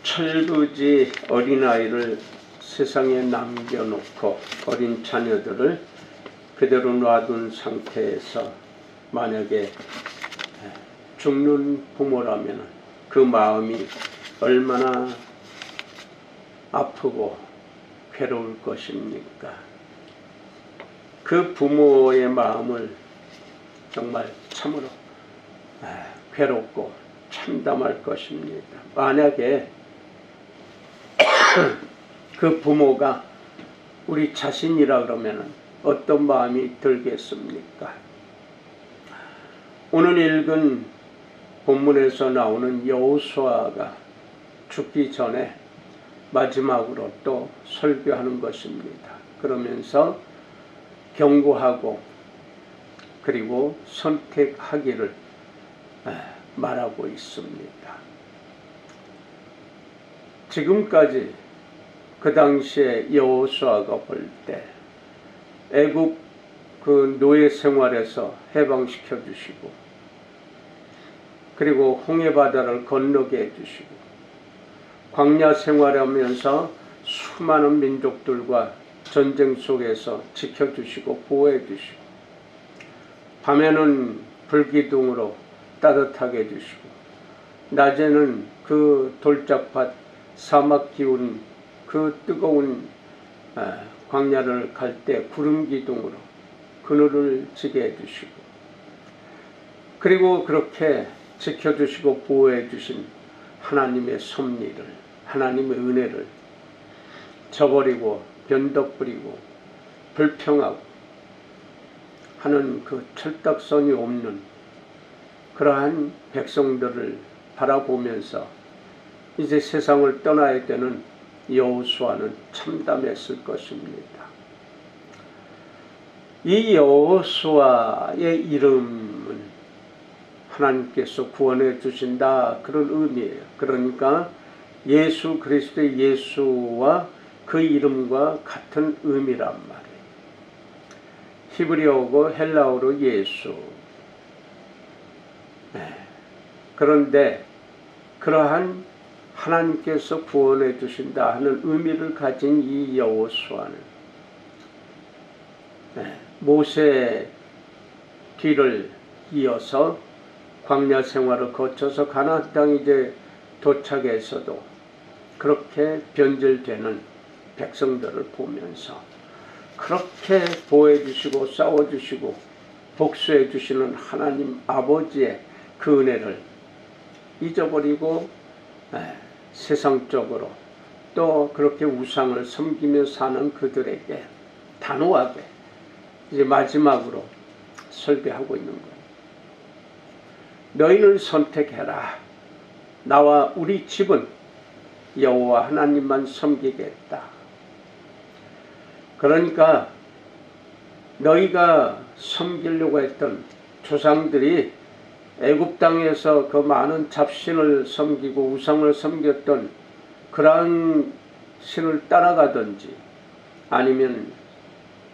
철부지 어린아이를 세상에 남겨놓고 어린 자녀들을 그대로 놔둔 상태에서 만약에 죽는 부모라면 그 마음이 얼마나 아프고 괴로울 것입니까? 그 부모의 마음을 정말 참으로 괴롭고 참담할 것입니다. 만약에 그 부모가 우리 자신이라 그러면 어떤 마음이 들겠습니까? 오늘 읽은 본문에서 나오는 여호수아가 죽기 전에 마지막으로 또 설교하는 것입니다. 그러면서 경고하고 그리고 선택하기를 말하고 있습니다. 지금까지 그 당시에 여호수아가 볼 때 애굽 그 노예 생활에서 해방시켜 주시고 그리고 홍해 바다를 건너게 해주시고 광야 생활하면서 수많은 민족들과 전쟁 속에서 지켜주시고 보호해 주시고 밤에는 불기둥으로 따뜻하게 해주시고 낮에는 그 돌짝밭 사막 기운 그 뜨거운 광야를 갈 때 구름 기둥으로 그늘을 지게 해주시고 그리고 그렇게 지켜주시고 보호해 주신 하나님의 섭리를 하나님의 은혜를 저버리고 변덕 부리고 불평하고 하는 그 철딱선이 없는 그러한 백성들을 바라보면서 이제 세상을 떠나야 되는 여호수아는 참담했을 것입니다. 이 여호수아의 이름은 하나님께서 구원해 주신다 그런 의미예요. 그러니까 예수 그리스도의 예수와 그 이름과 같은 의미란 말이에요. 히브리어고 헬라어로 예수. 그런데 그러한 하나님께서 구원해 주신다 하는 의미를 가진 이 여호수아는 모세 뒤를 이어서 광야 생활을 거쳐서 가나안 땅에 이제 도착해서도 그렇게 변질되는 백성들을 보면서 그렇게 보호해 주시고 싸워 주시고 복수해 주시는 하나님 아버지의 그 은혜를 잊어버리고 세상적으로 또 그렇게 우상을 섬기며 사는 그들에게 단호하게 이제 마지막으로 설교하고 있는 거예요. 너희는 선택해라. 나와 우리 집은 여호와 하나님만 섬기겠다. 그러니까 너희가 섬기려고 했던 조상들이 애굽 땅에서 그 많은 잡신을 섬기고 우상을 섬겼던 그러한 신을 따라가든지 아니면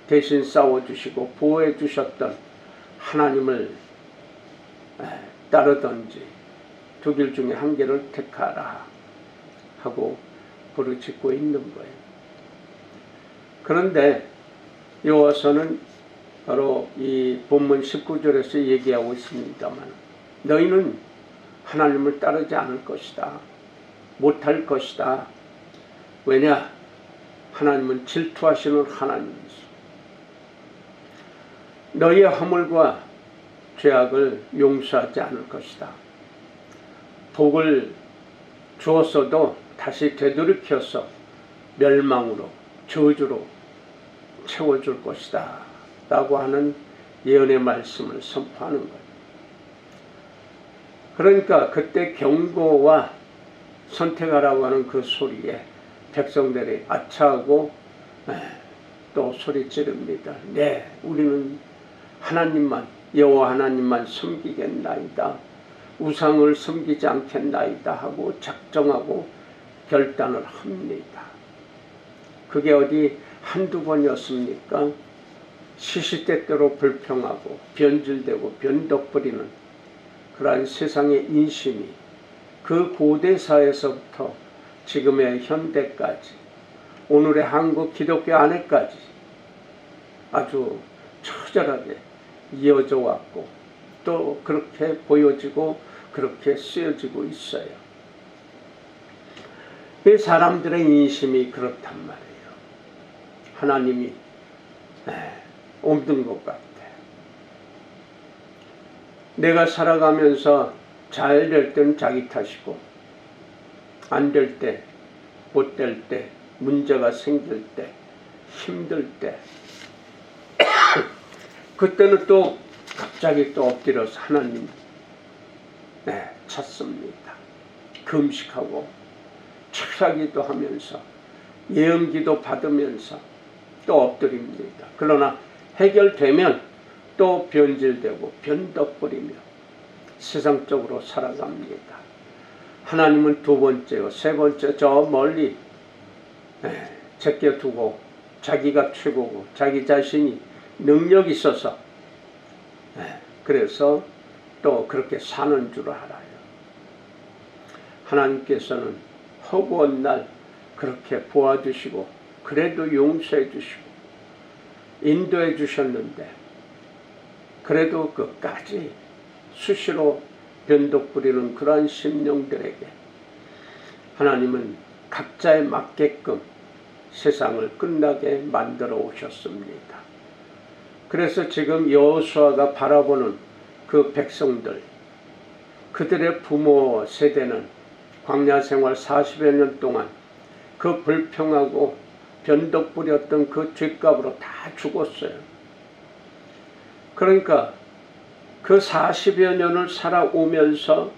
대신 싸워주시고 보호해 주셨던 하나님을 따르든지 두 길 중에 한 개를 택하라 하고 부르짖고 있는 거예요. 그런데 여호와서는 바로 이 본문 19절에서 얘기하고 있습니다만 너희는 하나님을 따르지 않을 것이다. 못할 것이다. 왜냐? 하나님은 질투하시는 하나님이시오. 너희의 허물과 죄악을 용서하지 않을 것이다. 복을 주었어도 다시 되돌이켜서 멸망으로 저주로 채워줄 것이다 라고 하는 예언의 말씀을 선포하는 거예요. 그러니까 그때 경고와 선택하라고 하는 그 소리에 백성들이 아차하고 또 소리 지릅니다. 네, 우리는 하나님만 여호와 하나님만 섬기겠나이다. 우상을 섬기지 않겠나이다 하고 작정하고 결단을 합니다. 그게 어디 한두 번이었습니까? 시시때때로 불평하고 변질되고 변덕 부리는 그러한 세상의 인심이 그 고대사에서부터 지금의 현대까지, 오늘의 한국 기독교 안에까지 아주 처절하게 이어져 왔고 또 그렇게 보여지고 그렇게 쓰여지고 있어요. 그 사람들의 인심이 그렇단 말이에요. 하나님이 없는 것 같아. 내가 살아가면서 잘 될 땐 자기 탓이고 안 될 때, 못 될 때, 문제가 생길 때, 힘들 때 그때는 또 갑자기 또 엎드려서 하나님 찾습니다. 금식하고 철학기도 하면서 예언기도 받으면서 또 엎드립니다. 그러나 해결되면 또 변질되고 변덕부리며 세상적으로 살아갑니다. 하나님은 두 번째요, 세 번째 저 멀리 제껴두고 자기가 최고고 자기 자신이 능력이 있어서 그래서 또 그렇게 사는 줄 알아요. 하나님께서는 허구한 날 그렇게 보아주시고 그래도 용서해 주시고 인도해 주셨는데 그래도 끝까지 수시로 변덕 부리는 그러한 심령들에게 하나님은 각자에 맞게끔 세상을 끝나게 만들어 오셨습니다. 그래서 지금 여호수아가 바라보는 그 백성들, 그들의 부모 세대는 광야 생활 40여 년 동안 그 불평하고 변덕 부렸던 그 죄값으로 다 죽었어요. 그러니까 그 40여 년을 살아오면서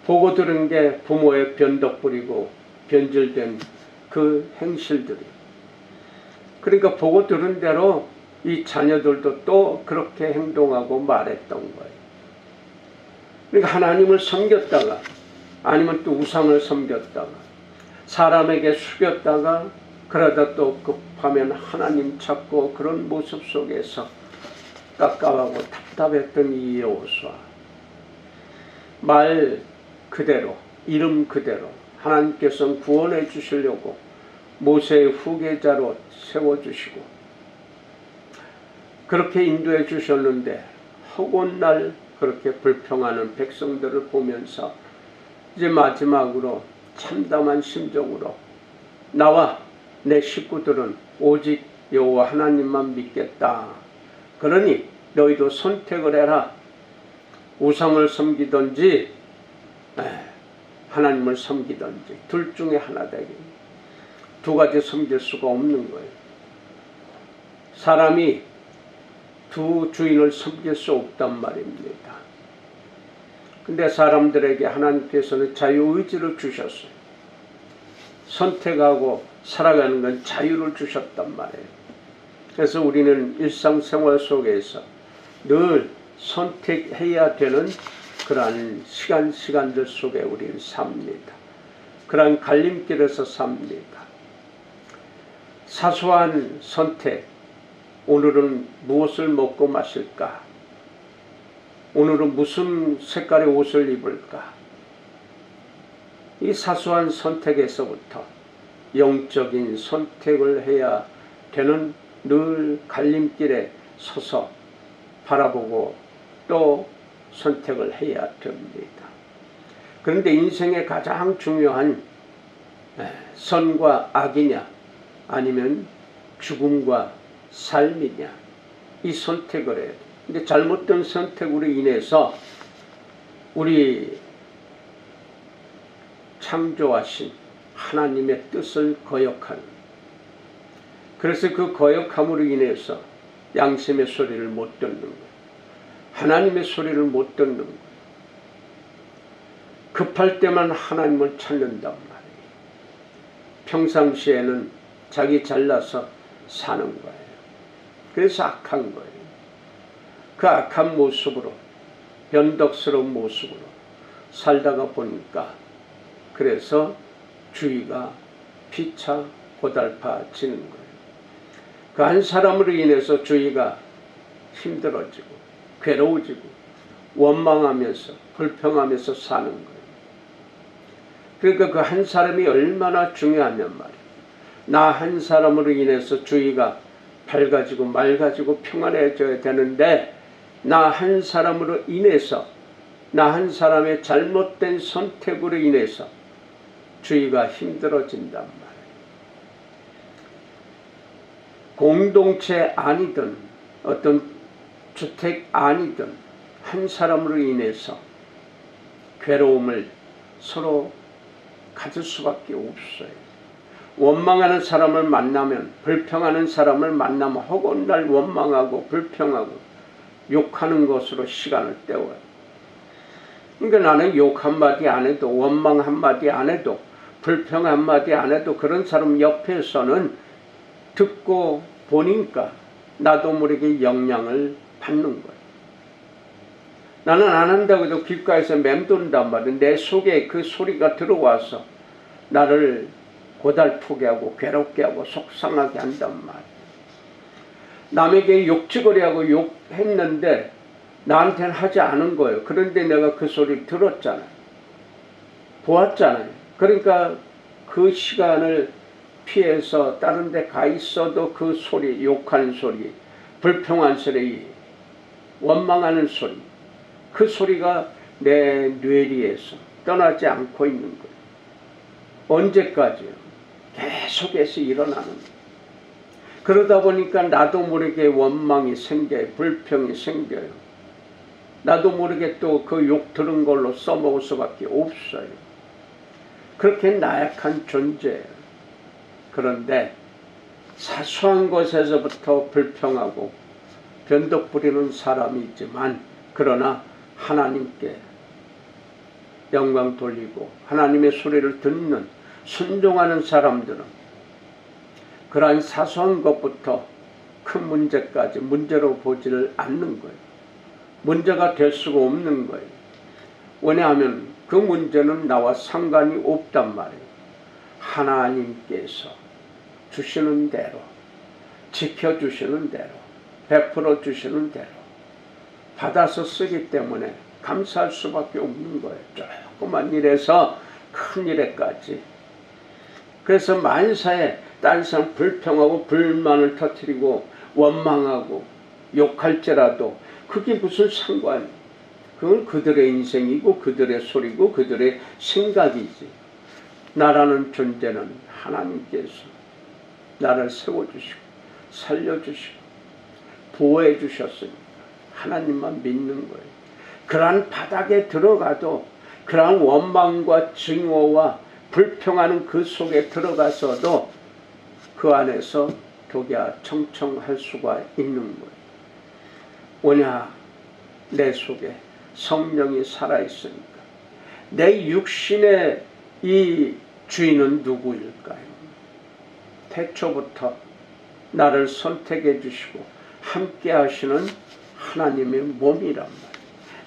보고 들은 게 부모의 변덕 부리고 변질된 그 행실들이, 그러니까 보고 들은 대로 이 자녀들도 또 그렇게 행동하고 말했던 거예요. 그러니까 하나님을 섬겼다가 아니면 또 우상을 섬겼다가 사람에게 숙였다가 그러다 또 급하면 하나님 찾고 그런 모습 속에서 깝깝하고 답답했던 이 여호수아, 말 그대로 이름 그대로 하나님께서는 구원해 주시려고 모세의 후계자로 세워주시고 그렇게 인도해 주셨는데 허구한 날 그렇게 불평하는 백성들을 보면서 이제 마지막으로 참담한 심정으로 나와 내 식구들은 오직 여호와 하나님만 믿겠다. 그러니 너희도 선택을 해라. 우상을 섬기든지 하나님을 섬기든지 둘 중에 하나 되기. 두 가지 섬길 수가 없는 거예요. 사람이 두 주인을 섬길 수 없단 말입니다. 근데 사람들에게 하나님께서는 자유의지를 주셨어요. 선택하고 살아가는 건 자유를 주셨단 말이에요. 그래서 우리는 일상생활 속에서 늘 선택해야 되는 그러한 시간들 속에 우리는 삽니다. 그러한 갈림길에서 삽니다. 사소한 선택, 오늘은 무엇을 먹고 마실까? 오늘은 무슨 색깔의 옷을 입을까? 이 사소한 선택에서부터 영적인 선택을 해야 되는 늘 갈림길에 서서 바라보고 또 선택을 해야 됩니다. 그런데 인생의 가장 중요한 선과 악이냐 아니면 죽음과 삶이냐, 이 선택을 해야 돼. 근데 잘못된 선택으로 인해서 우리 창조하신 하나님의 뜻을 거역하는, 그래서 그 거역함으로 인해서 양심의 소리를 못 듣는 거예요. 하나님의 소리를 못 듣는 거예요. 급할 때만 하나님을 찾는단 말이에요. 평상시에는 자기 잘나서 사는 거예요. 그래서 악한 거예요. 그 악한 모습으로, 변덕스러운 모습으로 살다가 보니까 그래서 주의가 피차 고달파지는 거예요. 그 한 사람으로 인해서 주의가 힘들어지고 괴로워지고 원망하면서 불평하면서 사는 거예요. 그러니까 그 한 사람이 얼마나 중요하냔 말이에요. 나 한 사람으로 인해서 주위가 밝아지고 맑아지고 평안해져야 되는데 나 한 사람으로 인해서 나 한 사람의 잘못된 선택으로 인해서 주위가 힘들어진단 말이에요. 공동체 아니든 어떤 주택 아니든 한 사람으로 인해서 괴로움을 서로 가질 수밖에 없어요. 원망하는 사람을 만나면, 불평하는 사람을 만나면 혹은 날 원망하고 불평하고 욕하는 것으로 시간을 때워요. 그러니까 나는 욕 한마디 안 해도, 원망 한마디 안 해도, 불평 한마디 안 해도 그런 사람 옆에서는 듣고 보니까 나도 모르게 영향을 받는 거예요. 나는 안 한다고 해도 귓가에서 맴돈단 말이에요. 내 속에 그 소리가 들어와서 나를 고달프게 하고 괴롭게 하고 속상하게 한단 말이에요. 남에게 욕지거리 하고 욕했는데 나한테는 하지 않은 거예요. 그런데 내가 그 소리를 들었잖아요. 보았잖아요. 그러니까 그 시간을 피해서 다른 데 가 있어도 그 소리, 욕하는 소리, 불평한 소리, 원망하는 소리, 그 소리가 내 뇌리에서 떠나지 않고 있는 거예요. 언제까지요? 계속해서 일어나는 거예요. 그러다 보니까 나도 모르게 원망이 생겨요. 불평이 생겨요. 나도 모르게 또 그 욕 들은 걸로 써먹을 수밖에 없어요. 그렇게 나약한 존재예요. 그런데 사소한 것에서부터 불평하고 변덕 부리는 사람이 있지만 그러나 하나님께 영광 돌리고 하나님의 소리를 듣는 순종하는 사람들은 그러한 사소한 것부터 큰 문제까지 문제로 보지를 않는 거예요. 문제가 될 수가 없는 거예요. 왜냐하면 그 문제는 나와 상관이 없단 말이에요. 하나님께서 주시는 대로, 지켜주시는 대로, 베풀어 주시는 대로 받아서 쓰기 때문에 감사할 수밖에 없는 거예요. 조그만 일에서 큰 일에까지. 그래서 만사에 다른 사람 불평하고 불만을 터뜨리고 원망하고 욕할지라도 그게 무슨 상관이에요. 그건 그들의 인생이고 그들의 소리고 그들의 생각이지. 나라는 존재는 하나님께서 나를 세워주시고 살려주시고 보호해 주셨으니까 하나님만 믿는 거예요. 그러한 바닥에 들어가도 그러한 원망과 증오와 불평하는 그 속에 들어가서도 그 안에서 독야청청할 수가 있는 거예요. 왜냐? 내 속에 성령이 살아있으니까. 내 육신의 이 주인은 누구일까요? 태초부터 나를 선택해 주시고 함께 하시는 하나님의 몸이란 말이에요.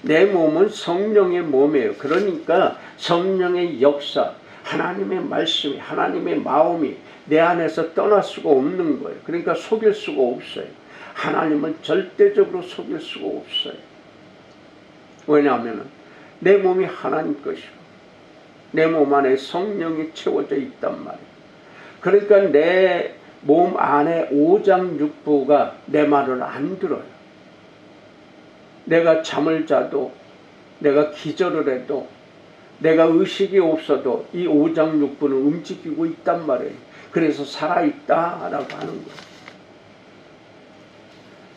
내 몸은 성령의 몸이에요. 그러니까 성령의 역사, 하나님의 말씀이, 하나님의 마음이 내 안에서 떠날 수가 없는 거예요. 그러니까 속일 수가 없어요. 하나님은 절대적으로 속일 수가 없어요. 왜냐하면 내 몸이 하나님 것이고 내 몸 안에 성령이 채워져 있단 말이에요. 그러니까 내 몸 안에 오장육부가 내 말을 안 들어요. 내가 잠을 자도, 내가 기절을 해도, 내가 의식이 없어도 이 오장육부는 움직이고 있단 말이에요. 그래서 살아있다라고 하는 거예요.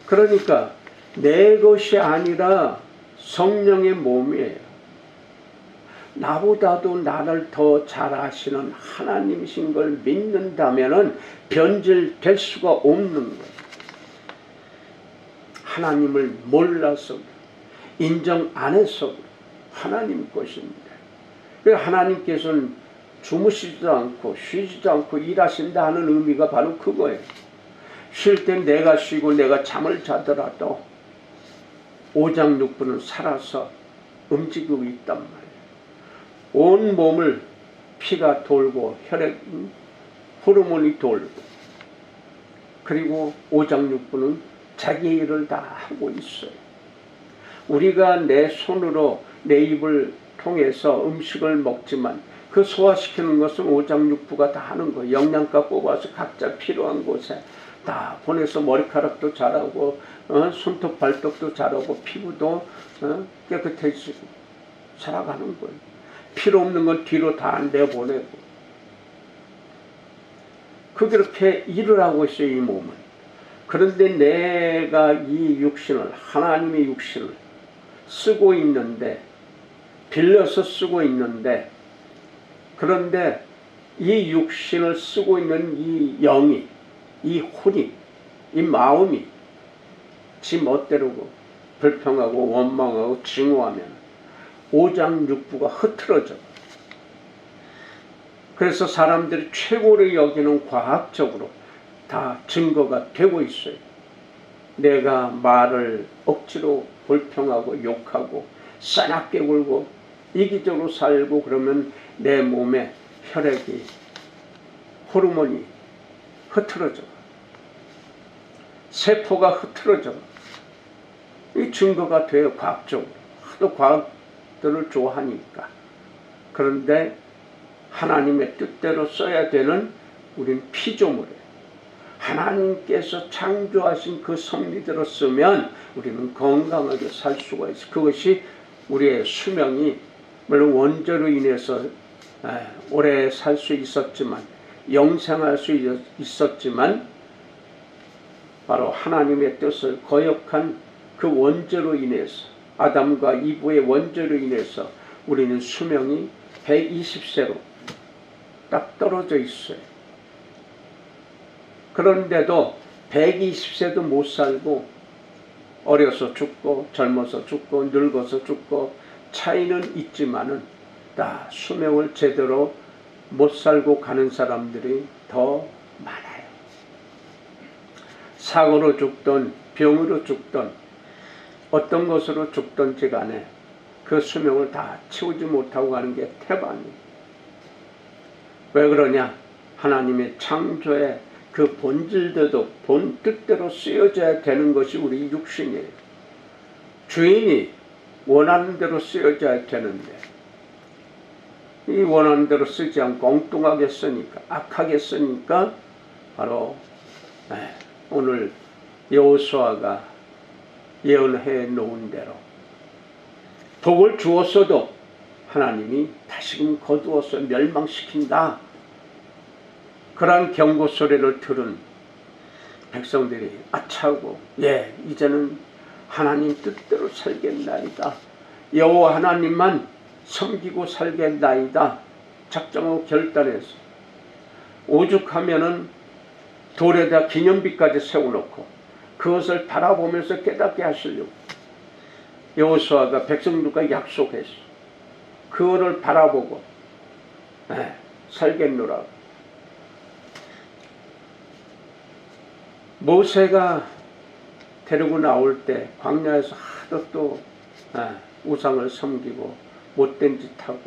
그러니까 내 것이 아니라 성령의 몸이에요. 나보다도 나를 더 잘 아시는 하나님이신 걸 믿는다면 변질될 수가 없는 거예요. 하나님을 몰라서 인정 안 해서 하나님 것입니다. 그래서 하나님께서는 주무시지도 않고 쉬지도 않고 일하신다 하는 의미가 바로 그거예요. 쉴 땐 내가 쉬고 내가 잠을 자더라도 오장육부는 살아서 움직이고 있단 말이에요. 온 몸을 피가 돌고 혈액, 호르몬이 돌고 그리고 오장육부는 자기 일을 다 하고 있어요. 우리가 내 손으로 내 입을 통해서 음식을 먹지만 그 소화시키는 것은 오장육부가 다 하는 거예요. 영양가 뽑아서 각자 필요한 곳에 다 보내서 머리카락도 자라고 손톱 발톱도 자라고 피부도 깨끗해지고 살아가는 거예요. 필요 없는 건 뒤로 다 내보내고. 그렇게 일을 하고 있어요, 이 몸은. 그런데 내가 이 육신을, 하나님의 육신을 쓰고 있는데, 빌려서 쓰고 있는데, 그런데 이 육신을 쓰고 있는 이 영이, 이 혼이, 이 마음이 지 멋대로고 불평하고 원망하고 증오하면 오장육부가 흐트러져. 그래서 사람들이 최고로 여기는 과학적으로 다 증거가 되고 있어요. 내가 말을 억지로 불평하고 욕하고 싸납게 굴고 이기적으로 살고 그러면 내 몸에 혈액이, 호르몬이 흐트러져. 세포가 흐트러져. 이 증거가 돼요, 과학적으로. 하도 과학들을 좋아하니까. 그런데 하나님의 뜻대로 써야 되는 우린 피조물이에요. 하나님께서 창조하신 그 섭리대로 쓰면 우리는 건강하게 살 수가 있어요. 그것이 우리의 수명이 물론 원죄로 인해서 오래 살 수 있었지만, 영생할 수 있었지만, 바로 하나님의 뜻을 거역한 그 원죄로 인해서, 아담과 이브의 원죄로 인해서 우리는 수명이 120세로 딱 떨어져 있어요. 그런데도 120세도 못 살고 어려서 죽고 젊어서 죽고 늙어서 죽고 차이는 있지만은 다 수명을 제대로 못 살고 가는 사람들이 더 많아요. 사고로 죽든 병으로 죽든 어떤 것으로 죽든지 간에 그 수명을 다 채우지 못하고 가는 게 태반이에요. 왜 그러냐? 하나님의 창조의 그 본질대로 본 뜻대로 쓰여져야 되는 것이 우리 육신이에요. 주인이 원하는 대로 쓰여져야 되는데 이 원하는 대로 쓰지 않고 엉뚱하게 쓰니까, 악하게 쓰니까 바로 오늘 여호수아가 예언해 놓은 대로 복을 주었어도 하나님이 다시금 거두어서 멸망시킨다. 그러한 경고 소리를 들은 백성들이 아차하고 이제는 하나님 뜻대로 살겠나이다. 여호와 하나님만 섬기고 살겠나이다. 작정하고 결단해서 오죽하면은 돌에다 기념비까지 세워놓고 그것을 바라보면서 깨닫게 하시려고 여호수아가 백성들과 약속했어. 그거를 바라보고 살겠노라. 모세가 데리고 나올 때 광야에서 하도 또 우상을 섬기고 못된 짓 하고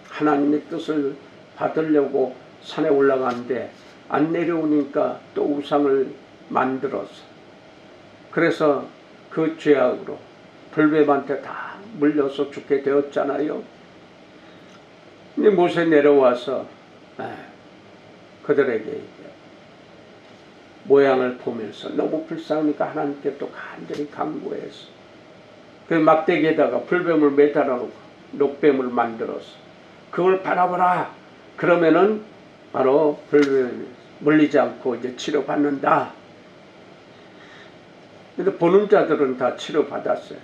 하나님의 뜻을 받으려고 산에 올라가는데 안 내려오니까 또 우상을 만들어서, 그래서 그 죄악으로 불뱀한테 다 물려서 죽게 되었잖아요. 근데 모세 내려와서 그들에게 모양을 보면서 너무 불쌍하니까 하나님께 또 간절히 간구해서 그 막대기에다가 불뱀을 매달아 놓고 녹뱀을 만들어서 그걸 바라보라. 그러면은 바로 불뱀이 물리지 않고 이제 치료받는다. 근데 보는 자들은 다 치료받았어요.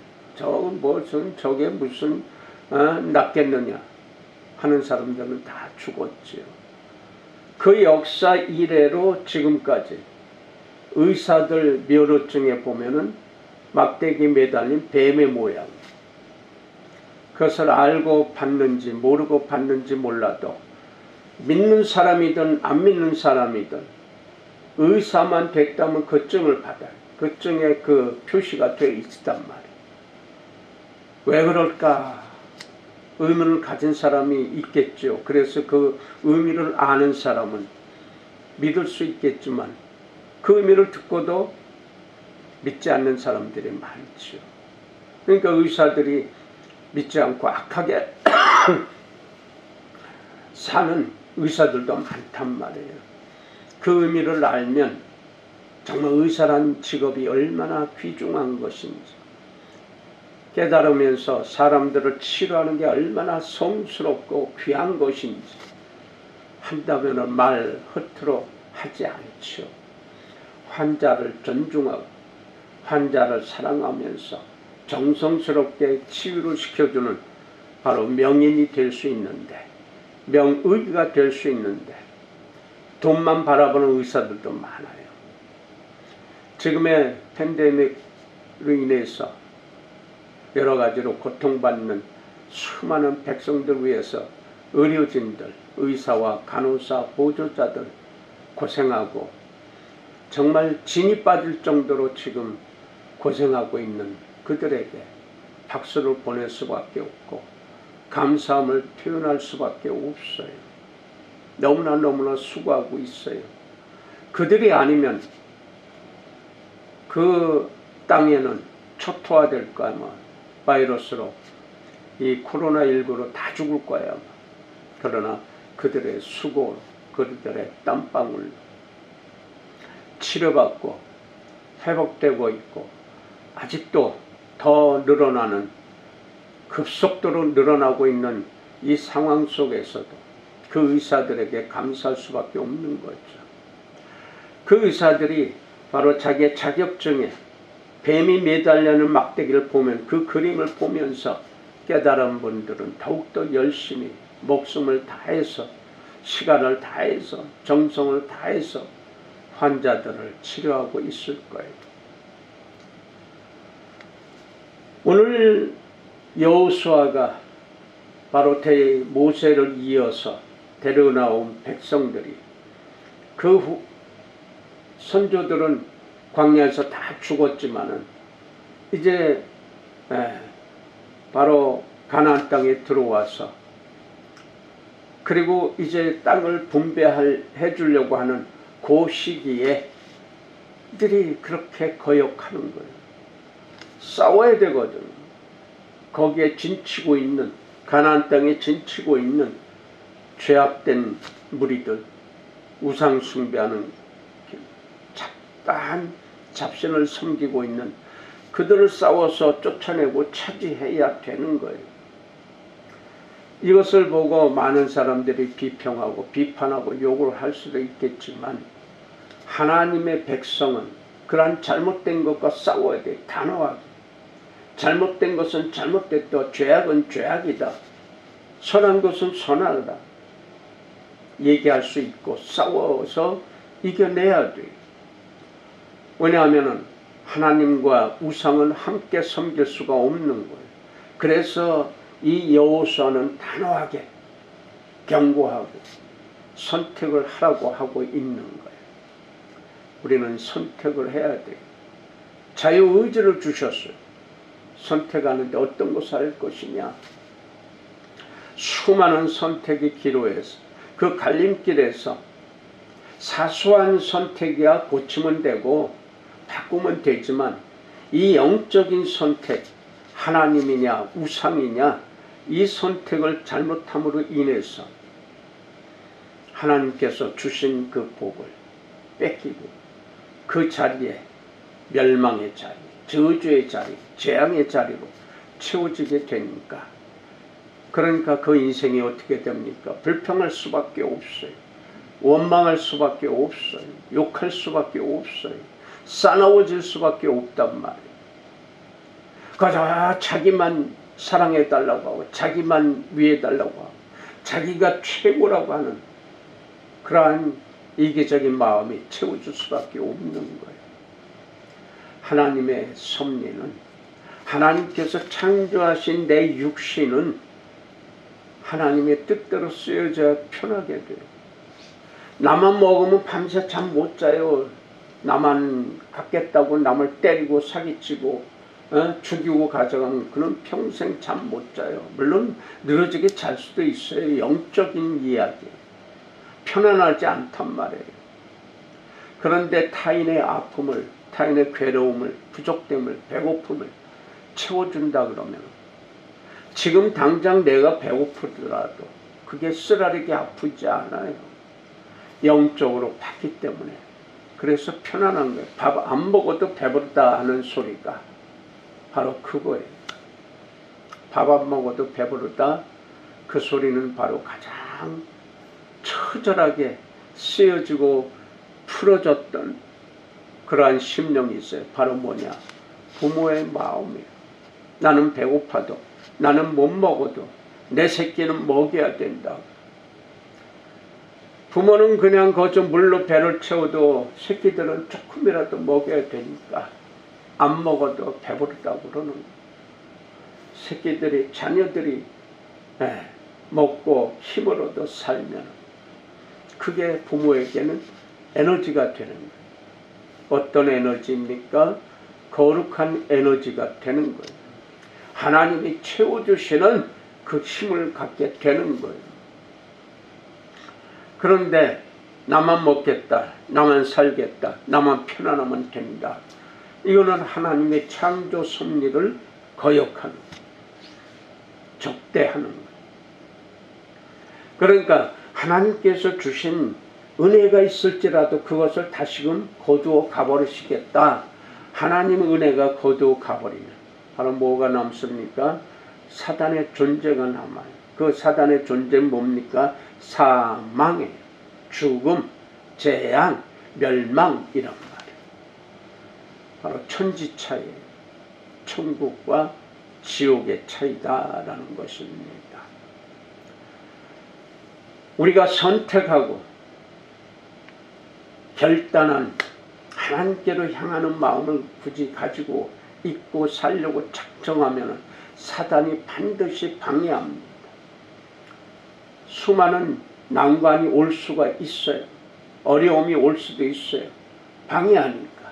저게 무슨 낫겠느냐 하는 사람들은 다 죽었지요. 그 역사 이래로 지금까지 의사들 면허증에 보면은 막대기 매달린 뱀의 모양, 그것을 알고 받는지 모르고 받는지 몰라도 믿는 사람이든 안 믿는 사람이든 의사만 됐다면 그 증을 받아요. 그 증에 그 표시가 되어 있단 말이에요. 왜 그럴까? 의문을 가진 사람이 있겠죠. 그래서 그 의미를 아는 사람은 믿을 수 있겠지만 그 의미를 듣고도 믿지 않는 사람들이 많죠. 그러니까 의사들이 믿지 않고 악하게 사는 의사들도 많단 말이에요. 그 의미를 알면 정말 의사란 직업이 얼마나 귀중한 것인지 깨달으면서 사람들을 치료하는 게 얼마나 성스럽고 귀한 것인지 한다면 말 허투루 하지 않죠. 환자를 존중하고 환자를 사랑하면서 정성스럽게 치유를 시켜주는 바로 명인이 될 수 있는데, 명의가 될 수 있는데 돈만 바라보는 의사들도 많아요. 지금의 팬데믹으로 인해서 여러 가지로 고통받는 수많은 백성들 위해서 의료진들, 의사와 간호사, 보조자들 고생하고 정말 진이 빠질 정도로 지금 고생하고 있는 그들에게 박수를 보낼 수밖에 없고 감사함을 표현할 수밖에 없어요. 너무나 수고하고 있어요. 그들이 아니면 그 땅에는 초토화될 거야. 바이러스로 이 코로나19로 다 죽을 거야. 그러나 그들의 수고, 그들의 땀방울 치료받고 회복되고 있고 아직도 더 늘어나는 급속도로 늘어나고 있는 이 상황 속에서도 그 의사들에게 감사할 수밖에 없는 거죠. 그 의사들이 바로 자기의 자격증에 뱀이 매달려는 막대기를 보면 그 그림을 보면서 깨달은 분들은 더욱더 열심히 목숨을 다해서 시간을 다해서 정성을 다해서 환자들을 치료하고 있을 거예요. 오늘 여호수아가 바로 모세를 이어서 데려나온 백성들이 그 선조들은 광야에서 다 죽었지만은 이제 바로 가나안 땅에 들어와서 그리고 이제 땅을 분배해 주려고 하는 그 시기에 이들이 그렇게 거역하는 거예요. 싸워야 되거든. 거기에 진치고 있는 가나안 땅에 진치고 있는 죄악된 무리들, 우상 숭배하는 잡다한 잡신을 섬기고 있는 그들을 싸워서 쫓아내고 차지해야 되는 거예요. 이것을 보고 많은 사람들이 비평하고 비판하고 욕을 할 수도 있겠지만 하나님의 백성은 그러한 잘못된 것과 싸워야 돼. 단호하게. 잘못된 것은 잘못됐다. 죄악은 죄악이다. 선한 것은 선하다. 얘기할 수 있고 싸워서 이겨내야 돼. 왜냐하면 하나님과 우상은 함께 섬길 수가 없는 거예요. 그래서 이 여호수아는 단호하게 경고하고 선택을 하라고 하고 있는 거예요. 우리는 선택을 해야 돼요. 자유의지를 주셨어요. 선택하는데 어떤 것을 할 것이냐. 수많은 선택의 기로에서 그 갈림길에서 사소한 선택이야 고치면 되고 바꾸면 되지만 이 영적인 선택, 하나님이냐 우상이냐 이 선택을 잘못함으로 인해서 하나님께서 주신 그 복을 뺏기고 그 자리에 멸망의 자리, 저주의 자리, 재앙의 자리로 채워지게 되니까 그러니까 그 인생이 어떻게 됩니까? 불평할 수밖에 없어요. 원망할 수밖에 없어요. 욕할 수밖에 없어요. 싸나워질 수밖에 없단 말이에요. 그저 자기만 사랑해달라고 하고 자기만 위해달라고 하고 자기가 최고라고 하는 그러한 이기적인 마음이 채워줄 수밖에 없는 거예요. 하나님의 섭리는 하나님께서 창조하신 내 육신은 하나님의 뜻대로 쓰여져야 편하게 돼요. 나만 먹으면 밤새 잠 못 자요. 나만 갖겠다고 남을 때리고 사기치고 죽이고 가져가면 그는 평생 잠 못 자요. 물론 늘어지게 잘 수도 있어요. 영적인 이야기. 편안하지 않단 말이에요. 그런데 타인의 아픔을, 타인의 괴로움을, 부족됨을, 배고픔을 채워준다 그러면 지금 당장 내가 배고프더라도 그게 쓰라리게 아프지 않아요. 영적으로 봤기 때문에. 그래서 편안한 거예요. 밥 안 먹어도 배부르다 하는 소리가 바로 그거예요. 밥 안 먹어도 배부르다, 그 소리는 바로 가장 처절하게 쓰여지고 풀어졌던 그러한 심령이 있어요. 바로 뭐냐? 부모의 마음이에요. 나는 배고파도, 나는 못 먹어도 내 새끼는 먹여야 된다. 부모는 그냥 거저 물로 배를 채워도 새끼들은 조금이라도 먹여야 되니까 안 먹어도 배부르다고 그러는 거예요. 새끼들이, 자녀들이 먹고 힘을 얻어 살면 그게 부모에게는 에너지가 되는 거예요. 어떤 에너지입니까? 거룩한 에너지가 되는 거예요. 하나님이 채워주시는 그 힘을 갖게 되는 거예요. 그런데 나만 먹겠다, 나만 살겠다, 나만 편안하면 된다. 이거는 하나님의 창조 섭리를 거역하는 거예요. 적대하는 거예요. 그러니까 하나님께서 주신 은혜가 있을지라도 그것을 다시금 거두어 가버리시겠다. 하나님의 은혜가 거두어 가버리면 바로 뭐가 남습니까? 사단의 존재가 남아요. 그 사단의 존재는 뭡니까? 사망이에요. 죽음, 재앙, 멸망 이란 말이에요. 바로 천지 차이예요. 천국과 지옥의 차이다라는 것입니다. 우리가 선택하고 결단한 하나님께로 향하는 마음을 굳이 가지고 있고 살려고 작정하면 사단이 반드시 방해합니다. 수많은 난관이 올 수가 있어요. 어려움이 올 수도 있어요. 방해하니까.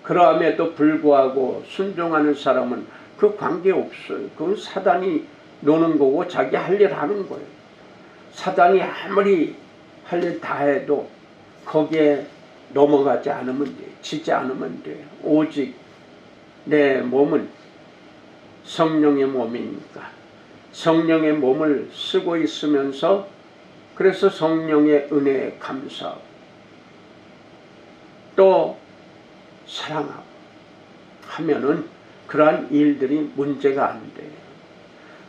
그럼에도 불구하고 순종하는 사람은 그 관계 없어요. 그건 사단이 노는 거고 자기 할 일 하는 거예요. 사단이 아무리 할 일 다 해도 거기에 넘어가지 않으면 돼요. 지지 않으면 돼요. 오직 내 몸은 성령의 몸이니까 성령의 몸을 쓰고 있으면서 그래서 성령의 은혜에 감사하고 또 사랑하고 하면은 그러한 일들이 문제가 안 돼요.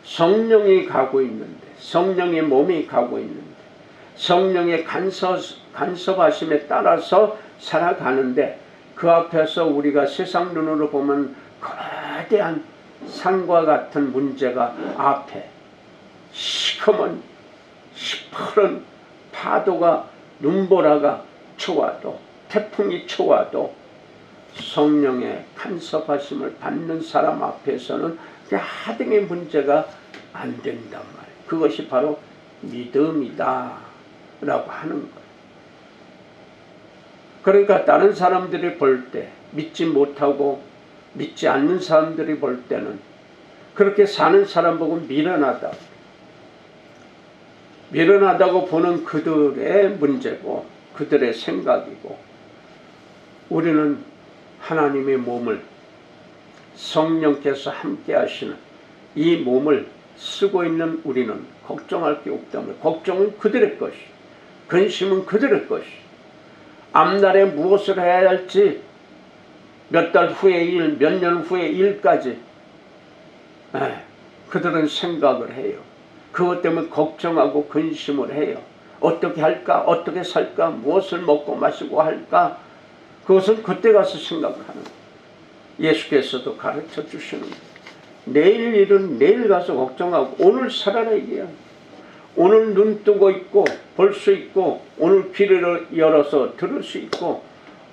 성령이 가고 있는데, 성령의 몸이 가고 있는데, 성령의 간섭하심에 따라서 살아가는데 그 앞에서 우리가 세상 눈으로 보면 거대한 산과 같은 문제가 앞에 시커먼 시퍼런 파도가 눈보라가 쳐와도 태풍이 쳐와도 성령의 간섭하심을 받는 사람 앞에서는 하등의 문제가 안 된단 말이에요. 그것이 바로 믿음이다 라고 하는 거예요. 그러니까 다른 사람들이 볼 때 믿지 못하고 믿지 않는 사람들이 볼 때는 그렇게 사는 사람 보고 미련하다고 보는 그들의 문제고 그들의 생각이고, 우리는 하나님의 몸을 성령께서 함께 하시는 이 몸을 쓰고 있는 우리는 걱정할 게 없다면, 걱정은 그들의 것이, 근심은 그들의 것이, 앞날에 무엇을 해야 할지 몇 달 후의 일, 몇 년 후의 일까지 그들은 생각을 해요. 그것 때문에 걱정하고 근심을 해요. 어떻게 할까? 어떻게 살까? 무엇을 먹고 마시고 할까? 그것은 그때 가서 생각을 하는 거예요. 예수께서도 가르쳐 주시는 거예요. 내일 일은 내일 가서 걱정하고 오늘 살아라 이게야. 오늘 눈 뜨고 있고 볼 수 있고, 오늘 귀를 열어서 들을 수 있고,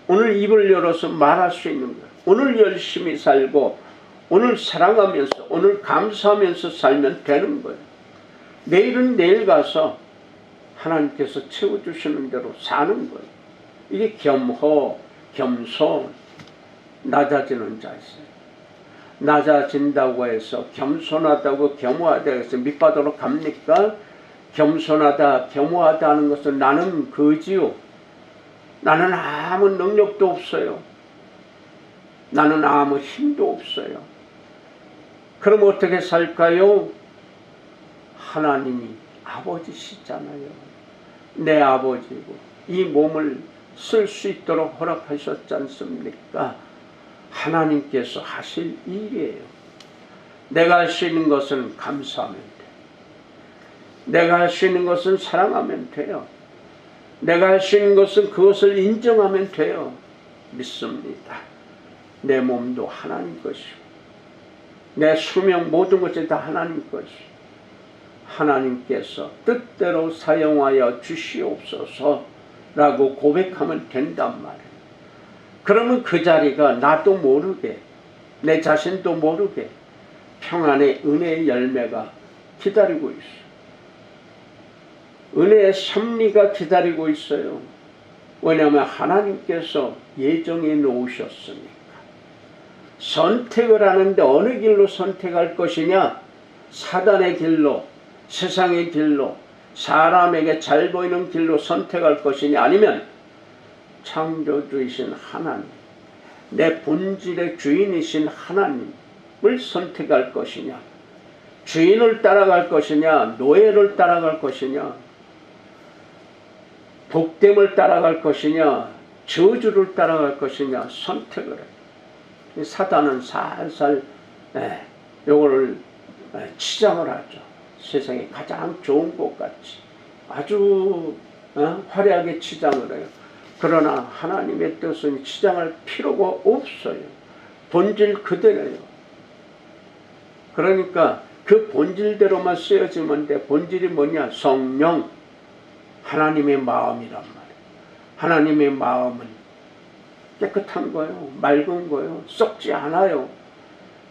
오늘 입을 열어서 말할 수 있는 거예요. 오늘 열심히 살고 오늘 사랑하면서 오늘 감사하면서 살면 되는 거예요. 내일은 내일 가서 하나님께서 채워주시는 대로 사는 거예요. 이게 겸허, 겸손, 낮아지는 자세예요. 낮아진다고 해서 겸손하다고 겸허하다 해서 밑바닥으로 갑니까? 겸손하다, 겸허하다 하는 것은 나는 거지요. 나는 아무 능력도 없어요. 나는 아무 힘도 없어요. 그럼 어떻게 살까요? 하나님이 아버지시잖아요. 내 아버지고 이 몸을 쓸 수 있도록 허락하셨지 않습니까? 하나님께서 하실 일이에요. 내가 할 수 있는 것은 감사하면 돼. 내가 할 수 있는 것은 사랑하면 돼요. 내가 할 수 있는 것은 그것을 인정하면 돼요. 믿습니다. 내 몸도 하나님 것이고 내 수명 모든 것이 다 하나님 것이고 하나님께서 뜻대로 사용하여 주시옵소서라고 고백하면 된단 말이에요. 그러면 그 자리가 나도 모르게 내 자신도 모르게 평안의 은혜의 열매가 기다리고 있어요. 은혜의 섭리가 기다리고 있어요. 왜냐하면 하나님께서 예정해 놓으셨으니까. 선택을 하는데 어느 길로 선택할 것이냐? 사단의 길로, 세상의 길로, 사람에게 잘 보이는 길로 선택할 것이냐? 아니면 창조주이신 하나님, 내 본질의 주인이신 하나님을 선택할 것이냐? 주인을 따라갈 것이냐? 노예를 따라갈 것이냐? 복됨을 따라갈 것이냐? 저주를 따라갈 것이냐? 선택을 해. 사단은 살살 요거를 치장을 하죠. 세상에 가장 좋은 것 같이 아주 화려하게 치장을 해요. 그러나 하나님의 뜻은 치장할 필요가 없어요. 본질 그대로예요. 그러니까 그 본질대로만 쓰여지면 돼. 본질이 뭐냐? 성령, 하나님의 마음이란 말이에요. 하나님의 마음은 깨끗한 거예요. 맑은 거예요. 썩지 않아요.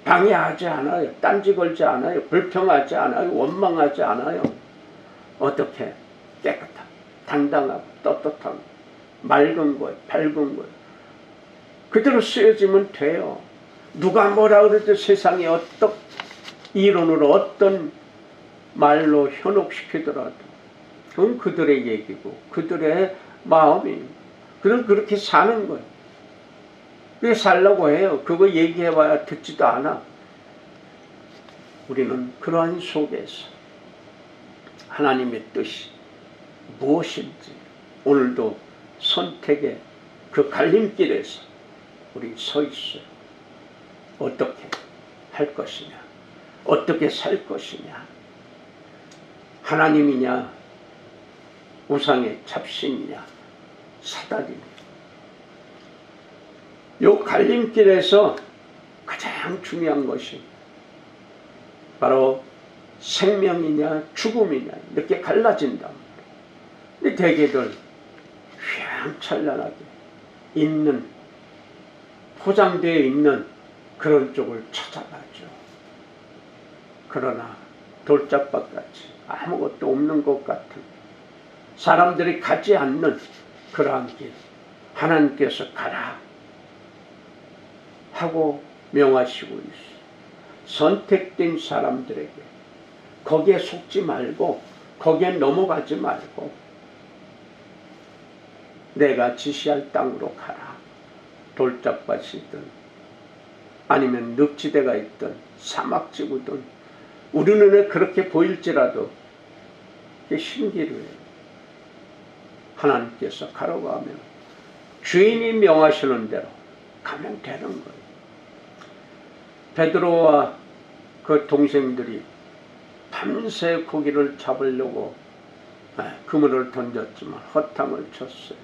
방해하지 않아요. 딴지 걸지 않아요. 불평하지 않아요. 원망하지 않아요. 어떻게? 깨끗하고 당당하고 떳떳하고 맑은 거예요. 밝은 거예요. 그대로 쓰여지면 돼요. 누가 뭐라 그래도 세상에 어떤 이론으로 어떤 말로 현혹시키더라도 그건 그들의 얘기고 그들의 마음이에요. 그들은 그렇게 사는 거예요. 그게 살라고 해요. 그거 얘기해봐야 듣지도 않아. 우리는 그러한 속에서 하나님의 뜻이 무엇인지 오늘도 선택의 그 갈림길에서 우리 서 있어요. 어떻게 할 것이냐? 어떻게 살 것이냐? 하나님이냐? 우상의 잡신이냐? 사단이냐? 요 갈림길에서 가장 중요한 것이 바로 생명이냐 죽음이냐 이렇게 갈라진다. 근데 대개들 휘황찬란하게 있는 포장되어 있는 그런 쪽을 찾아가죠. 그러나 돌짝밭같이 아무것도 없는 것 같은 사람들이 가지 않는 그러한 길 하나님께서 가라 하고 명하시고 있어요. 선택된 사람들에게 거기에 속지 말고 거기에 넘어가지 말고 내가 지시할 땅으로 가라. 돌짝밭이든 아니면 늪지대가 있든 사막지구든 우리 눈에 그렇게 보일지라도 그게 신기루예요. 하나님께서 가라고 하면 주인이 명하시는 대로 가면 되는 거예요. 베드로와 그 동생들이 밤새 고기를 잡으려고 그물을 던졌지만 허탕을 쳤어요.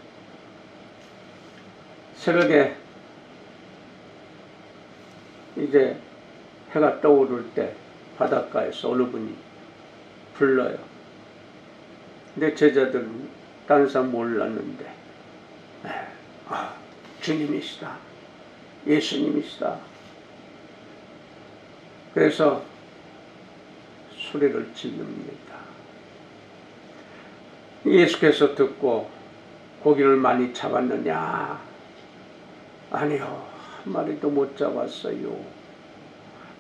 새벽에 이제 해가 떠오를 때 바닷가에서 어느 분이 불러요. 근데 제자들은 다른 사람 몰랐는데 주님이시다. 예수님이시다. 그래서 소리를 지릅니다. 예수께서 듣고 고기를 많이 잡았느냐? 아니요. 한 마리도 못 잡았어요.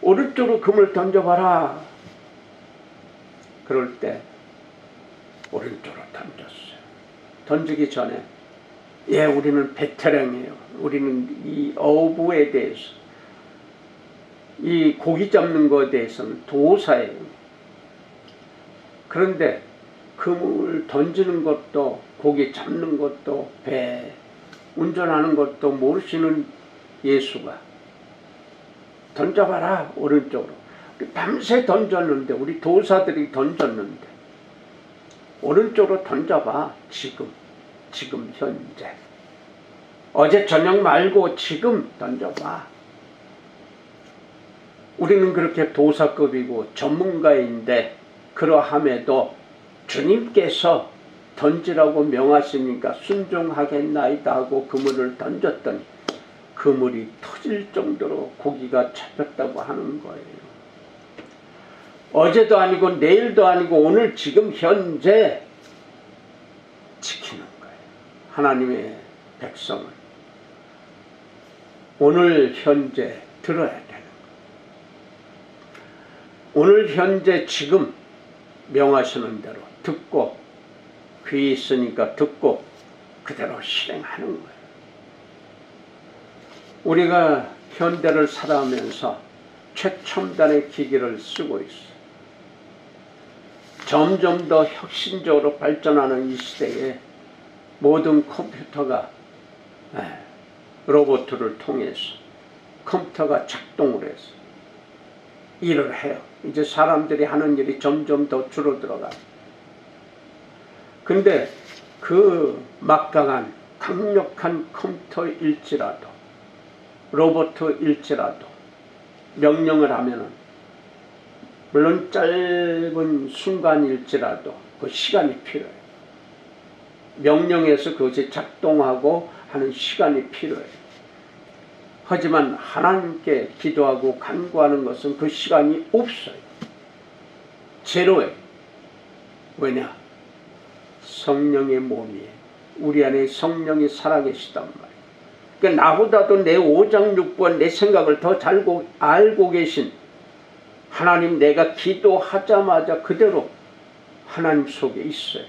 오른쪽으로 그물 던져봐라. 그럴 때 오른쪽으로 던졌어요. 던지기 전에 우리는 베테랑이에요. 우리는 이 어부에 대해서 이 고기 잡는 것에 대해서는 도사예요. 그런데 그물 던지는 것도 고기 잡는 것도 배 운전하는 것도 모르시는 예수가 던져봐라 오른쪽으로. 밤새 던졌는데 우리 도사들이 던졌는데 오른쪽으로 던져봐. 지금 현재 어제 저녁 말고 지금 던져봐. 우리는 그렇게 도사급이고 전문가인데 그러함에도 주님께서 던지라고 명하시니까 순종하겠나이다 하고 그물을 던졌더니 그물이 터질 정도로 고기가 잡혔다고 하는 거예요. 어제도 아니고 내일도 아니고 오늘 지금 현재 지키는 거예요. 하나님의 백성은 오늘 현재 들어야 되는 거예요. 오늘 현재 지금 명하시는 대로 듣고 귀 있으니까 듣고 그대로 실행하는 거예요. 우리가 현대를 살아가면서 최첨단의 기기를 쓰고 있어요. 점점 더 혁신적으로 발전하는 이 시대에 모든 컴퓨터가 로봇을 통해서 컴퓨터가 작동을 해서 일을 해요. 이제 사람들이 하는 일이 점점 더 줄어들어가요. 근데 그 막강한 강력한 컴퓨터일지라도 로봇일지라도 명령을 하면은 물론 짧은 순간일지라도 그 시간이 필요해요. 명령해서 그것이 작동하고 하는 시간이 필요해요. 하지만 하나님께 기도하고 간구하는 것은 그 시간이 없어요. 제로예요. 왜냐? 성령의 몸이에요. 우리 안에 성령이 살아계시단 말이에요. 그러니까 나보다도 내 오장육부와 내 생각을 더 잘 알고 계신 하나님, 내가 기도하자마자 그대로 하나님 속에 있어요.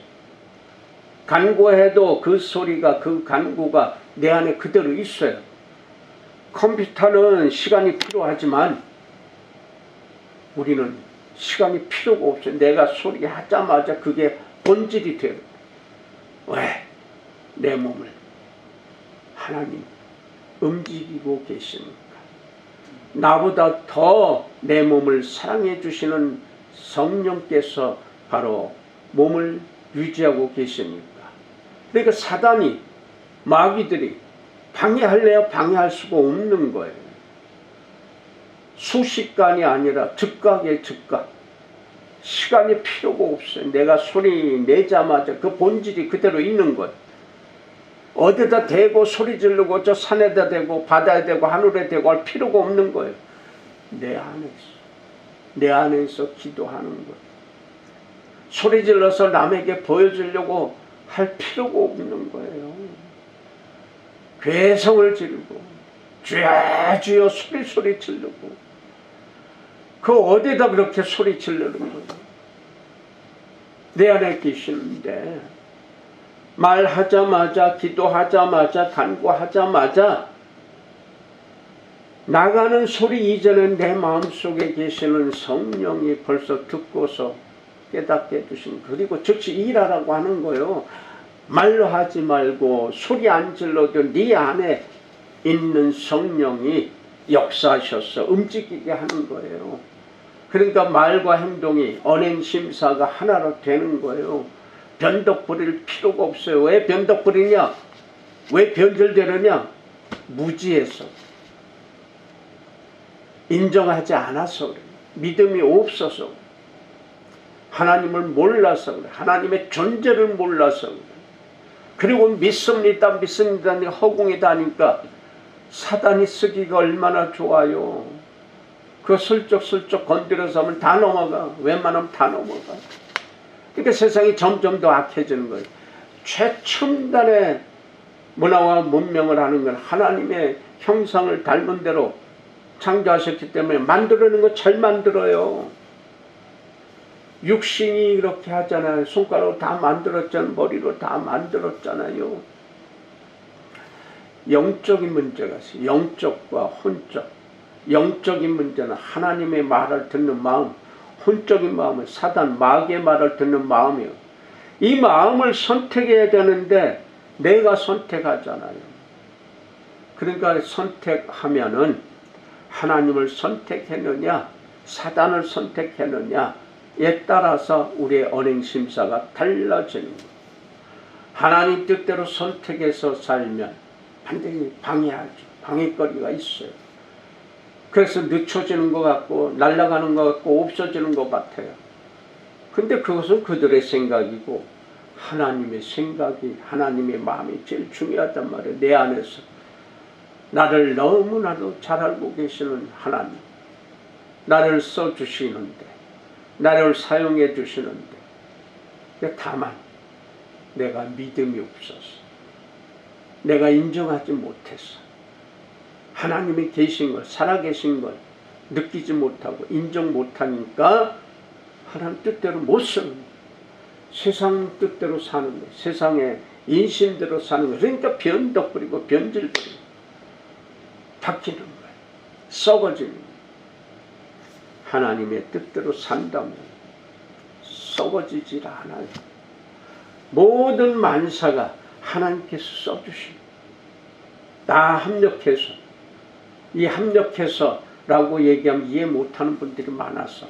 간구해도 그 소리가, 그 간구가 내 안에 그대로 있어요. 컴퓨터는 시간이 필요하지만 우리는 시간이 필요가 없어요. 내가 소리하자마자 그게 본질이 돼요. 왜? 내 몸을 하나님 움직이고 계시니까. 나보다 더 내 몸을 사랑해 주시는 성령께서 바로 몸을 유지하고 계시니까. 그러니까 사단이, 마귀들이 방해할래야 방해할 수가 없는 거예요. 수시간이 아니라 즉각의 즉각. 시간이 필요가 없어요. 내가 소리 내자마자 그 본질이 그대로 있는 거예요. 어디다 대고 소리 지르고 저 산에다 대고 바다에 대고 하늘에 대고 할 필요가 없는 거예요. 내 안에서 기도하는 거예요. 소리 질러서 남에게 보여주려고 할 필요가 없는 거예요. 괴성을 지르고 주여 주여 소리 지르고 그 어디다 그렇게 소리 지르는 거예요. 내 안에 계시는데 말하자마자 기도하자마자 간구하자마자 나가는 소리 이전에 내 마음속에 계시는 성령이 벌써 듣고서 깨닫게 해주신, 그리고 즉시 일하라고 하는 거예요. 말로 하지 말고 소리 안 질러도 네 안에 있는 성령이 역사하셔서 움직이게 하는 거예요. 그러니까 말과 행동이 언행심사가 하나로 되는 거예요. 변덕 부릴 필요가 없어요. 왜 변덕 부리냐? 왜 변절되느냐? 무지해서, 인정하지 않아서 그래요. 믿음이 없어서 그래요. 하나님을 몰라서 그래요. 하나님의 존재를 몰라서 그래요. 그리고 믿습니다 허공이다 하니까 사단이 쓰기가 얼마나 좋아요. 그거 슬쩍슬쩍 건드려서 하면 다 넘어가. 웬만하면 다 넘어가. 그러니까 세상이 점점 더 악해지는 거예요. 최첨단의 문화와 문명을 하는 건 하나님의 형상을 닮은 대로 창조하셨기 때문에 만들어내는 거 잘 만들어요. 육신이 이렇게 하잖아요. 손가락으로 다 만들었잖아요. 머리로 다 만들었잖아요. 영적인 문제가 있어요. 영적과 혼적. 영적인 문제는 하나님의 말을 듣는 마음, 혼적인 마음은 사단 마귀의 말을 듣는 마음이에요. 이 마음을 선택해야 되는데 내가 선택하잖아요. 그러니까 선택하면은 하나님을 선택했느냐 사단을 선택했느냐에 따라서 우리의 언행심사가 달라지는 거예요. 하나님 뜻대로 선택해서 살면 반드시 방해하죠. 방해거리가 있어요. 그래서 늦춰지는 것 같고 날아가는 것 같고 없어지는 것 같아요. 근데 그것은 그들의 생각이고 하나님의 생각이 하나님의 마음이 제일 중요하단 말이에요. 내 안에서 나를 너무나도 잘 알고 계시는 하나님, 나를 써주시는데 나를 사용해 주시는데 다만 내가 믿음이 없어서 내가 인정하지 못해서 하나님이 계신 걸 살아계신 걸 느끼지 못하고 인정 못하니까 하나님 뜻대로 못 쓰는 거예요. 세상 뜻대로 사는 거예요. 세상의 인심대로 사는 거예요. 그러니까 변덕 부리고 변질 부리고 바뀌는 거예요. 썩어지는 거예요. 하나님의 뜻대로 산다면 썩어지질 않아요. 모든 만사가 하나님께서 써주시고 다 합력해서 이 합력해서라고 얘기하면 이해 못하는 분들이 많아서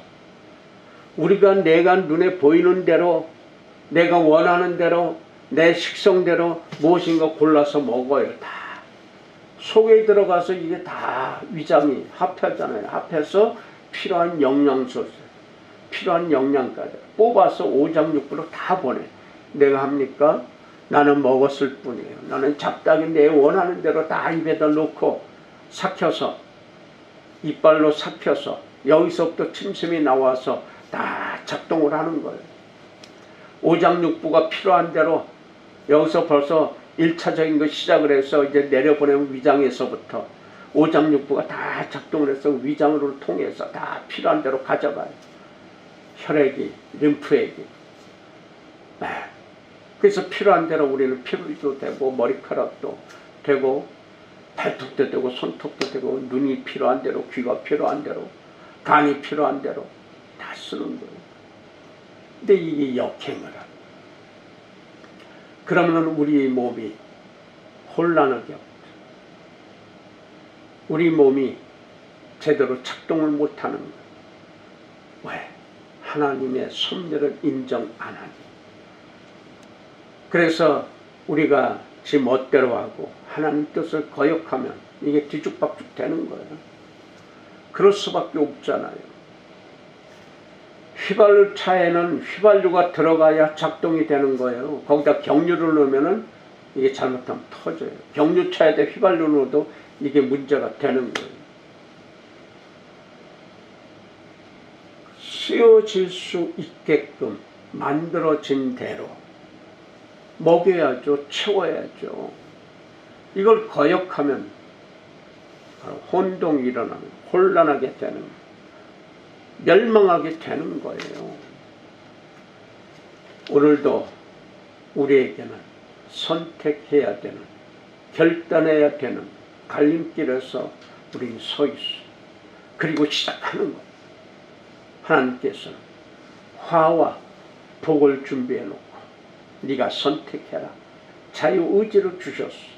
우리가 내가 눈에 보이는 대로 내가 원하는 대로 내 식성대로 무엇인가 골라서 먹어요. 다 속에 들어가서 이게 다 위장이 합하잖아요. 합해서 필요한 영양소 필요한 영양까지 뽑아서 오장육부로 다 보내. 내가 합니까? 나는 먹었을 뿐이에요. 나는 잡다하게 내 원하는 대로 다 입에다 놓고 삭혀서 이빨로 삭혀서 여기서부터 침샘이 나와서 다 작동을 하는 거예요. 오장육부가 필요한 대로 여기서 벌써 1차적인 거 시작을 해서 이제 내려보내면 위장에서부터 오장육부가 다 작동을 해서 위장으로 통해서 다 필요한 대로 가져가요. 혈액이, 림프액이. 그래서 필요한 대로 우리는 피부도 되고 머리카락도 되고 발톱도 되고 손톱도 되고 눈이 필요한 대로 귀가 필요한 대로 간이 필요한 대로 다 쓰는 거예요. 근데 이게 역행을 하고 그러면 우리 몸이 혼란을 겪죠. 우리 몸이 제대로 작동을 못하는 거예요. 왜? 하나님의 섭리를 인정 안 하니. 그래서 우리가 지 멋대로 하고 하나님 뜻을 거역하면 이게 뒤죽박죽 되는 거예요. 그럴 수밖에 없잖아요. 휘발유차에는 휘발유가 들어가야 작동이 되는 거예요. 거기다 경유를 넣으면은 이게 잘못하면 터져요. 경유차에다 휘발유 넣어도 이게 문제가 되는 거예요. 쓰여질 수 있게끔 만들어진 대로 먹여야죠. 채워야죠. 이걸 거역하면 혼동이 일어나면 혼란하게 되는 거예요. 멸망하게 되는 거예요. 오늘도 우리에게는 선택해야 되는 결단해야 되는 갈림길에서 우리는 서 있어요. 그리고 시작하는 거예요. 하나님께서는 화와 복을 준비해 놓고 네가 선택해라. 자유의지를 주셨어.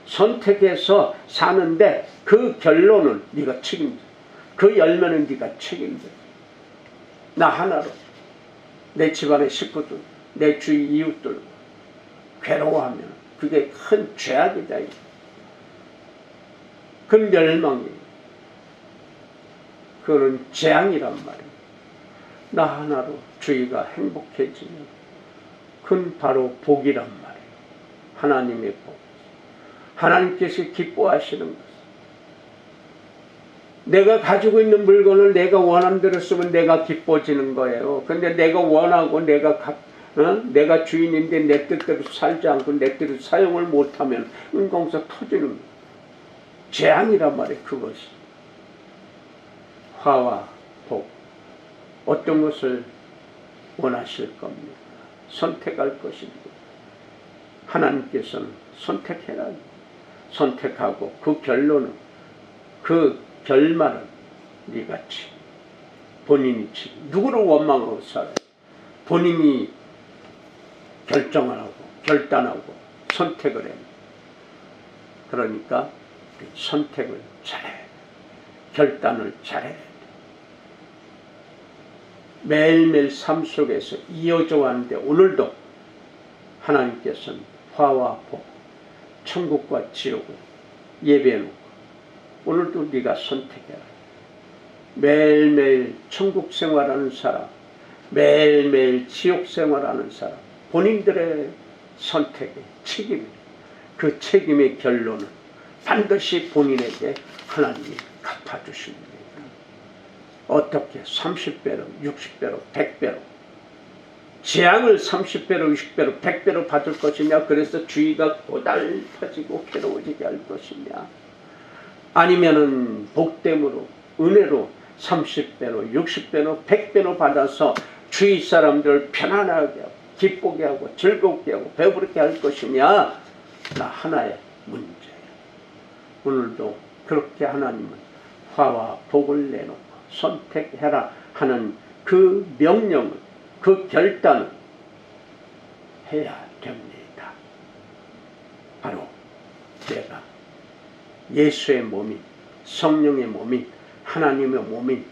선택해서 사는데 그 결론은 네가 책임져. 그 열매는 네가 책임져. 나 하나로 내 집안의 식구들, 내 주위 이웃들 괴로워하면 그게 큰 죄악이다. 그 멸망이에요. 그거는 재앙이란 말이에요. 나 하나로 주위가 행복해지면 그건 바로 복이란 말이에요. 하나님의 복. 하나님께서 기뻐하시는 것. 내가 가지고 있는 물건을 내가 원하는 대로 쓰면 내가 기뻐지는 거예요. 근데 내가 원하고 내가 주인인데 내 뜻대로 살지 않고 내 뜻대로 사용을 못하면 거기서 터지는 거예요. 재앙이란 말이에요. 그것이. 화와 복. 어떤 것을 원하실 겁니까? 선택할 것입니다. 하나님께서는 선택해라. 선택하고 그 결론은 그 결말은 네가 치. 본인이 치. 누구를 원망하고 살아요? 본인이 결정하고 결단하고 선택을 해요. 그러니까 선택을 잘해야 돼. 결단을 잘해야 돼. 매일매일 삶 속에서 이어져 왔는데 오늘도 하나님께서는 화와 복, 천국과 지옥을 예배해놓고 오늘도 네가 선택해라. 매일매일 천국 생활하는 사람, 매일매일 지옥 생활하는 사람, 본인들의 선택의 책임, 그 책임의 결론은 반드시 본인에게 하나님이 갚아주십니다. 어떻게 30배로, 60배로, 100배로 재앙을 30배로, 60배로, 100배로 받을 것이냐? 그래서 주의가 고달퍼지고 괴로워지게 할 것이냐? 아니면은 복됨으로, 은혜로 30배로, 60배로, 100배로 받아서 주위 사람들을 편안하게 하고 기쁘게 하고 즐겁게 하고 배부르게 할 것이냐? 나 하나의 문제예요. 오늘도 그렇게 하나님은 화와 복을 내놓고 선택해라 하는 그 명령을, 그 결단을 해야 됩니다. 바로 내가 예수의 몸인, 성령의 몸인, 하나님의 몸인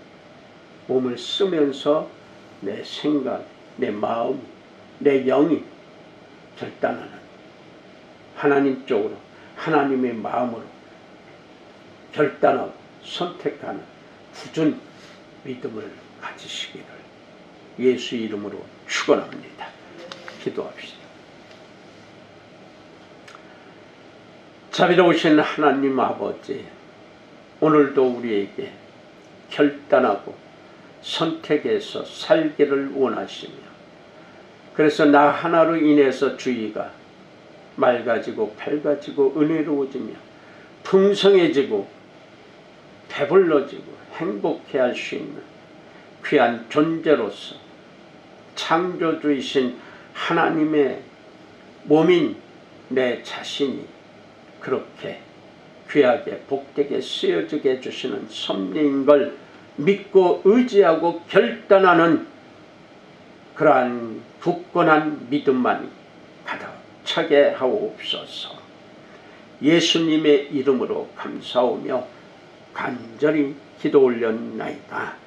몸을 쓰면서 내 생각, 내 마음, 내 영이 결단하는 하나님 쪽으로, 하나님의 마음으로 결단하고 선택하는 굳은 믿음을 가지시기를 예수 이름으로 축원합니다. 기도합시다. 자비로우신 하나님 아버지, 오늘도 우리에게 결단하고 선택해서 살기를 원하시며, 그래서 나 하나로 인해서 주의가 맑아지고 밝아지고 은혜로워지며 풍성해지고 배불러지고 행복해 할 수 있는 귀한 존재로서 창조주이신 하나님의 몸인 내 자신이 그렇게 귀하게 복되게 쓰여지게 해주시는 섭리인 걸 믿고 의지하고 결단하는 그러한 굳건한 믿음만이 가득차게 하옵소서. 예수님의 이름으로 감사하며 간절히 기도 올렸나이다.